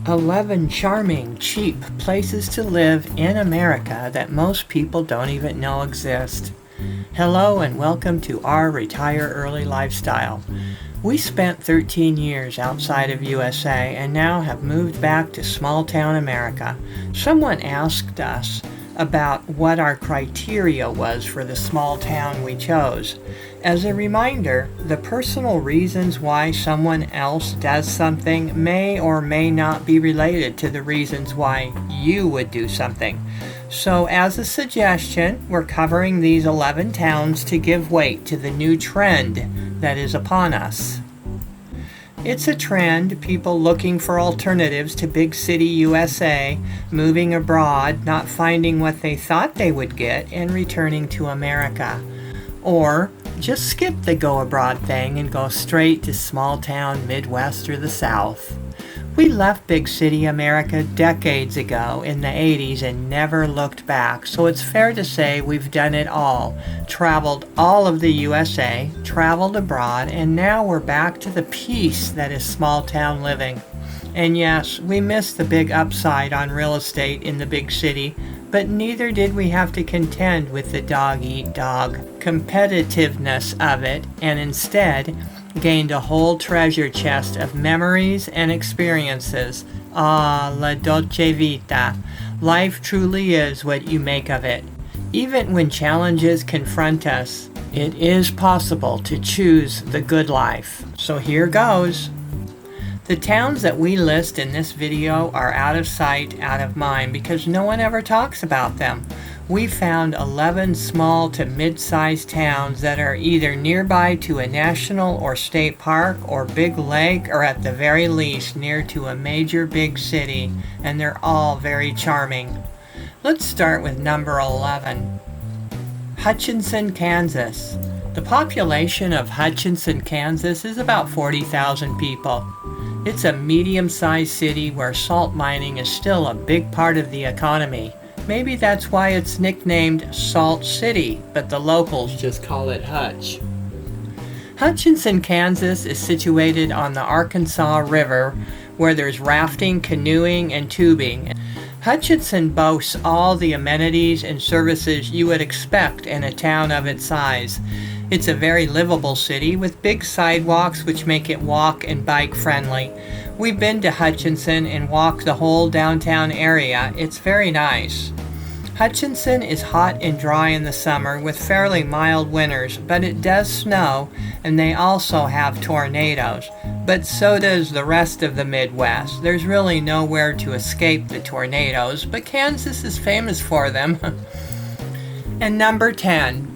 11 charming, cheap places to live in America that most people don't even know exist. Hello and welcome to our Retire Early lifestyle. We spent 13 years outside of USA and now have moved back to small town America. Someone asked us about what our criteria was for the small town we chose. As a reminder, the personal reasons why someone else does something may or may not be related to the reasons why you would do something. So as a suggestion, we're covering these 11 towns to give weight to the new trend that is upon us. It's a trend, people looking for alternatives to big city USA, moving abroad, not finding what they thought they would get, and returning to America. Or just skip the go abroad thing and go straight to small town Midwest or the South. We left big city America decades ago in the 80s and never looked back, so it's fair to say we've done it all. Traveled all of the USA, traveled abroad, and now we're back to the peace that is small town living. And yes, we missed the big upside on real estate in the big city, but neither did we have to contend with the dog-eat-dog competitiveness of it, and instead gained a whole treasure chest of memories and experiences. Ah, la dolce vita. Life truly is what you make of it. Even when challenges confront us, it is possible to choose the good life. So here goes. The towns that we list in this video are out of sight, out of mind, because no one ever talks about them. We found 11 small to mid-sized towns that are either nearby to a national or state park or big lake, or at the very least near to a major big city, and they're all very charming. Let's start with number 11. Hutchinson, Kansas. The population of Hutchinson, Kansas is about 40,000 people. It's a medium-sized city where salt mining is still a big part of the economy. Maybe that's why it's nicknamed Salt City, but the locals just call it Hutch. Hutchinson, Kansas is situated on the Arkansas River, where there's rafting, canoeing, and tubing. Hutchinson boasts all the amenities and services you would expect in a town of its size. It's a very livable city with big sidewalks which make it walk and bike friendly. We've been to Hutchinson and walked the whole downtown area. It's very nice. Hutchinson is hot and dry in the summer with fairly mild winters, but it does snow, and they also have tornadoes. But so does the rest of the Midwest. There's really nowhere to escape the tornadoes, but Kansas is famous for them. And number 10.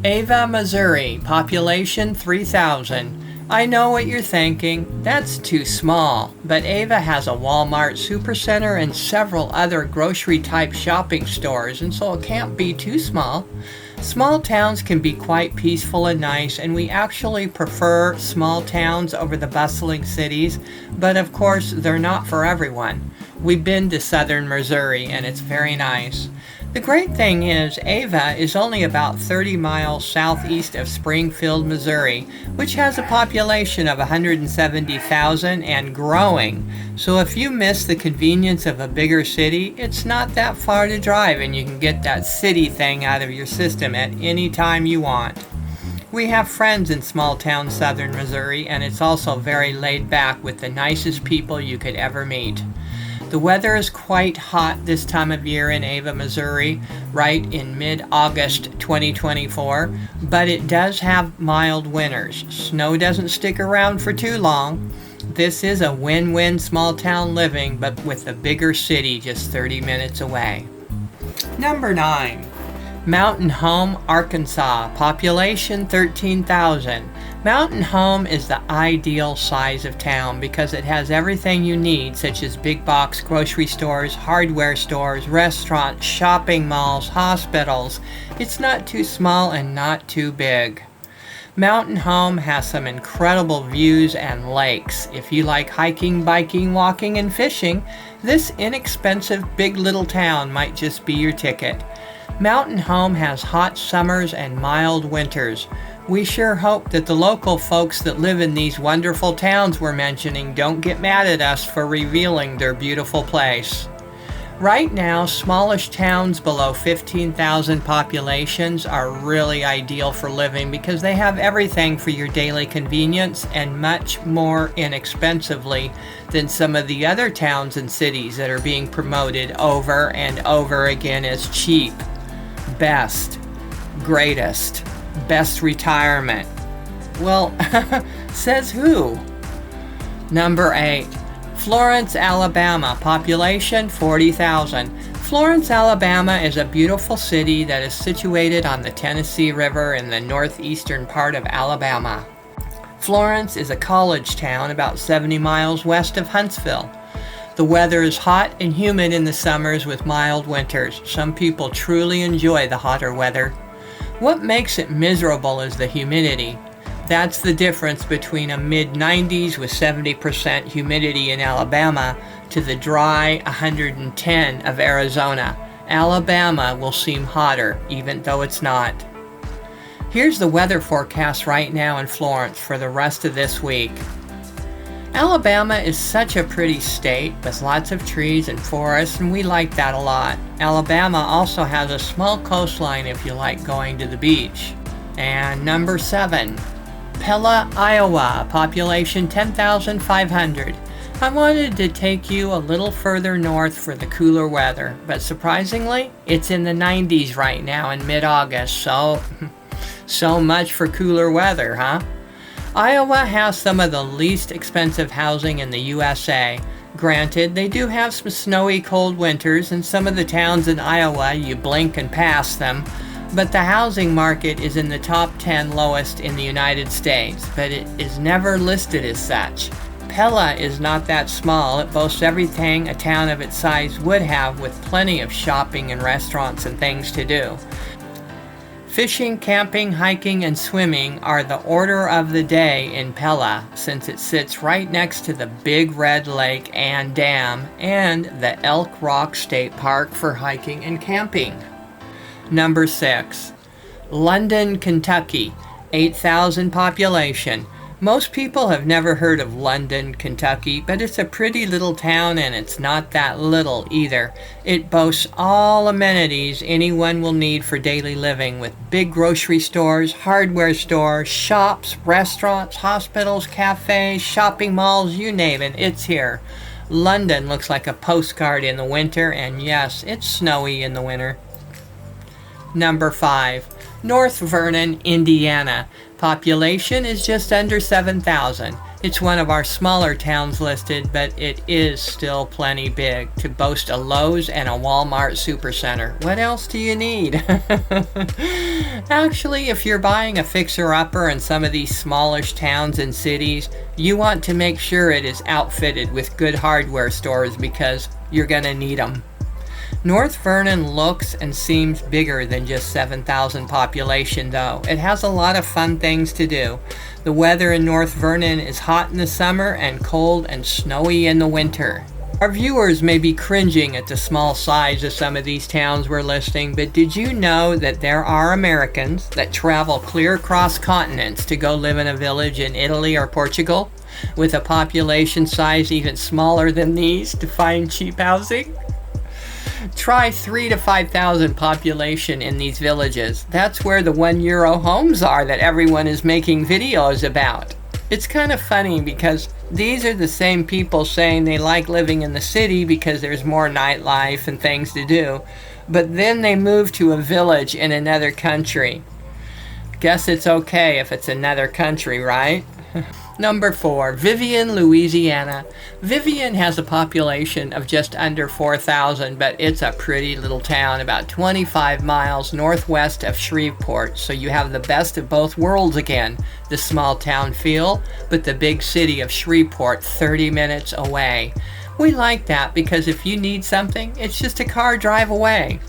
Ava, Missouri, population 3,000. I know what you're thinking, that's too small, but Ava has a Walmart supercenter and several other grocery-type shopping stores, and so it can't be too small. Small towns can be quite peaceful and nice, and we actually prefer small towns over the bustling cities, but of course they're not for everyone. We've been to southern Missouri, and it's very nice. The great thing is, Ava is only about 30 miles southeast of Springfield, Missouri, which has a population of 170,000 and growing. So if you miss the convenience of a bigger city, it's not that far to drive and you can get that city thing out of your system at any time you want. We have friends in small town southern Missouri, and it's also very laid back with the nicest people you could ever meet. The weather is quite hot this time of year in Ava, Missouri, right in mid-August 2024, but it does have mild winters. Snow doesn't stick around for too long. This is a win-win small town living, but with a bigger city just 30 minutes away. Number 9. Mountain Home, Arkansas, population 13,000. Mountain Home is the ideal size of town because it has everything you need, such as big box grocery stores, hardware stores, restaurants, shopping malls, hospitals. It's not too small and not too big. Mountain Home has some incredible views and lakes. If you like hiking, biking, walking, and fishing, this inexpensive big little town might just be your ticket. Mountain Home has hot summers and mild winters. We sure hope that the local folks that live in these wonderful towns we're mentioning don't get mad at us for revealing their beautiful place. Right now, smallish towns below 15,000 populations are really ideal for living because they have everything for your daily convenience and much more inexpensively than some of the other towns and cities that are being promoted over and over again as cheap, best, greatest, best retirement. Well, says who? Number 8. Florence, Alabama, population 40,000. Florence, Alabama is a beautiful city that is situated on the Tennessee River in the northeastern part of Alabama. Florence is a college town about 70 miles west of Huntsville. The weather is hot and humid in the summers with mild winters. Some people truly enjoy the hotter weather. What makes it miserable is the humidity. That's the difference between a mid-90s with 70% humidity in Alabama to the dry 110 of Arizona. Alabama will seem hotter, even though it's not. Here's the weather forecast right now in Florence for the rest of this week. Alabama is such a pretty state with lots of trees and forests, and we like that a lot. Alabama also has a small coastline if you like going to the beach. And number 7. Pella, Iowa, population 10,500. I wanted to take you a little further north for the cooler weather, but surprisingly, it's in the 90s right now in mid-August, so much for cooler weather, huh? Iowa has some of the least expensive housing in the USA. Granted, they do have some snowy, cold winters, and some of the towns in Iowa, you blink and pass them. But the housing market is in the top 10 lowest in the United States, but it is never listed as such. Pella is not that small. It boasts everything a town of its size would have, with plenty of shopping and restaurants and things to do. Fishing, camping, hiking, and swimming are the order of the day in Pella, since it sits right next to the Big Red Lake and Dam and the Elk Rock State Park for hiking and camping. Number 6. London, Kentucky, 8,000 population. Most people have never heard of London, Kentucky, but it's a pretty little town and it's not that little either. It boasts all amenities anyone will need for daily living, with big grocery stores, hardware stores, shops, restaurants, hospitals, cafes, shopping malls, you name it, it's here. London looks like a postcard in the winter, and yes, it's snowy in the winter. Number 5. North Vernon, Indiana. Population is just under 7,000. It's one of our smaller towns listed, but it is still plenty big to boast a Lowe's and a Walmart supercenter. What else do you need? Actually, if you're buying a fixer-upper in some of these smallish towns and cities, you want to make sure it is outfitted with good hardware stores because you're going to need them. North Vernon looks and seems bigger than just 7,000 population, though. It has a lot of fun things to do. The weather in North Vernon is hot in the summer and cold and snowy in the winter. Our viewers may be cringing at the small size of some of these towns we're listing, but did you know that there are Americans that travel clear across continents to go live in a village in Italy or Portugal, with a population size even smaller than these, to find cheap housing? Try 3,000 to 5,000 population in these villages. That's where the €1 homes are that everyone is making videos about. It's kind of funny because these are the same people saying they like living in the city because there's more nightlife and things to do, but then they move to a village in another country. Guess it's okay if it's another country, right? Number 4, Vivian, Louisiana. Vivian has a population of just under 4,000, but it's a pretty little town about 25 miles northwest of Shreveport, so you have the best of both worlds again. The small town feel, but the big city of Shreveport 30 minutes away. We like that because if you need something, it's just a car drive away.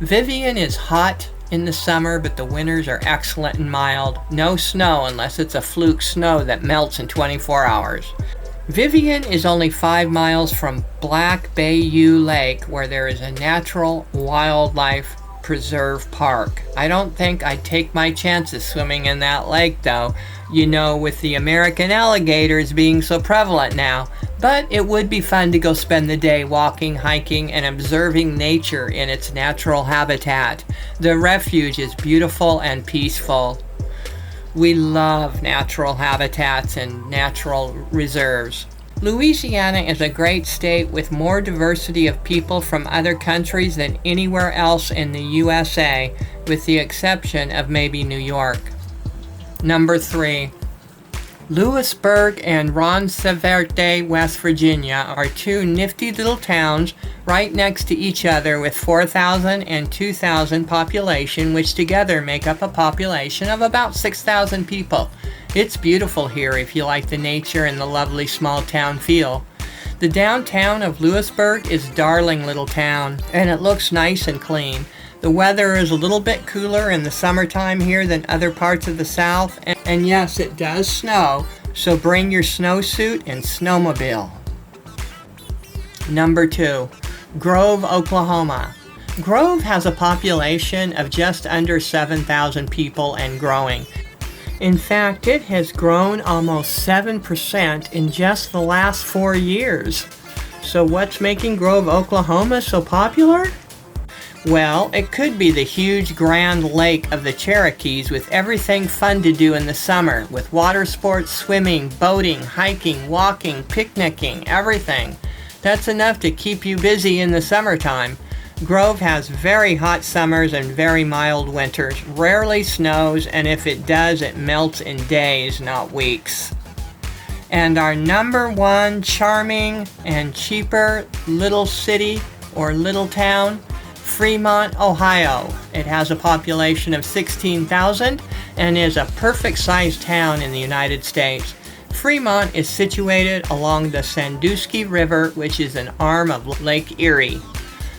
Vivian is hot in the summer, but the winters are excellent and mild. No snow unless it's a fluke snow that melts in 24 hours. Vivian is only 5 miles from Black Bayou Lake, where there is a natural wildlife Preserve Park. I don't think I'd take my chances swimming in that lake though, with the American alligators being so prevalent now. But it would be fun to go spend the day walking, hiking, and observing nature in its natural habitat. The refuge is beautiful and peaceful. We love natural habitats and natural reserves. Louisiana is a great state with more diversity of people from other countries than anywhere else in the USA, with the exception of maybe New York. Number 3. Lewisburg and Ronceverte, West Virginia are two nifty little towns right next to each other with 4,000 and 2,000 population, which together make up a population of about 6,000 people. It's beautiful here if you like the nature and the lovely small town feel. The downtown of Lewisburg is a darling little town, and it looks nice and clean. The weather is a little bit cooler in the summertime here than other parts of the South, and yes, it does snow, so bring your snowsuit and snowmobile. Number 2. Grove, Oklahoma. Grove has a population of just under 7,000 people and growing. In fact, it has grown almost 7% in just the last 4 years. So what's making Grove, Oklahoma so popular? Well, it could be the huge Grand Lake of the Cherokees with everything fun to do in the summer, with water sports, swimming, boating, hiking, walking, picnicking, everything. That's enough to keep you busy in the summertime. Grove has very hot summers and very mild winters, rarely snows, and if it does, it melts in days, not weeks. And our number 1 charming and cheaper little city or little town, Fremont, Ohio. It has a population of 16,000 and is a perfect-sized town in the United States. Fremont is situated along the Sandusky River, which is an arm of Lake Erie.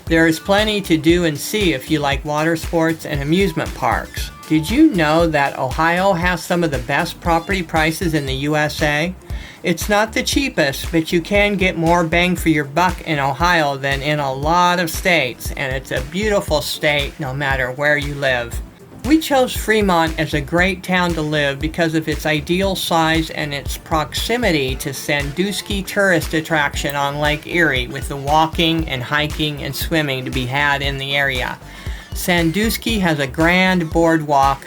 There is plenty to do and see if you like water sports and amusement parks. Did you know that Ohio has some of the best property prices in the USA? It's not the cheapest, but you can get more bang for your buck in Ohio than in a lot of states, and it's a beautiful state no matter where you live. We chose Fremont as a great town to live because of its ideal size and its proximity to Sandusky tourist attraction on Lake Erie, with the walking and hiking and swimming to be had in the area. Sandusky has a grand boardwalk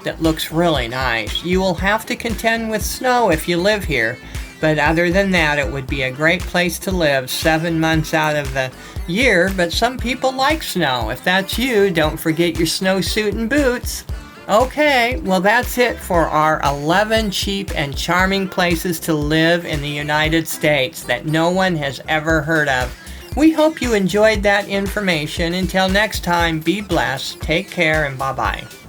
that looks really nice. You will have to contend with snow if you live here, but other than that, it would be a great place to live 7 months out of the year, but some people like snow. If that's you, don't forget your snowsuit and boots. Okay, well that's it for our 11 cheap and charming places to live in the United States that no one has ever heard of. We hope you enjoyed that information. Until next time, be blessed, take care, and bye-bye.